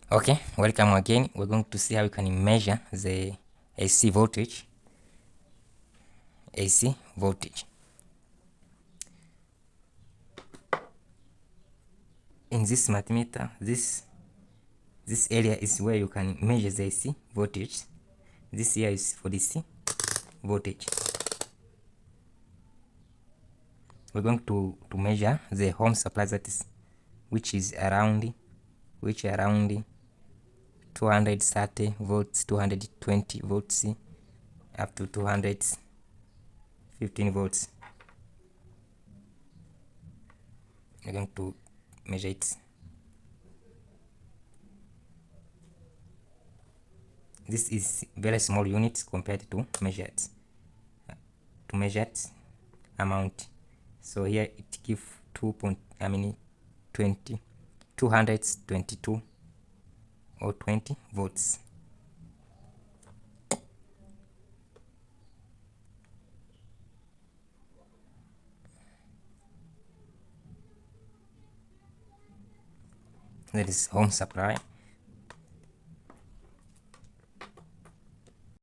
Okay, welcome again. We're going to see how you can measure the AC voltage. AC voltage. In this multimeter, this area is where you can measure the AC voltage. This here is for DC voltage. We're going to measure the home supply, that is which is around 230 volts, 220 volts, up to 215 volts. We're going to measure it. This is very small units compared to measured amount. So here it gives 222 or 20 volts. That is home supply.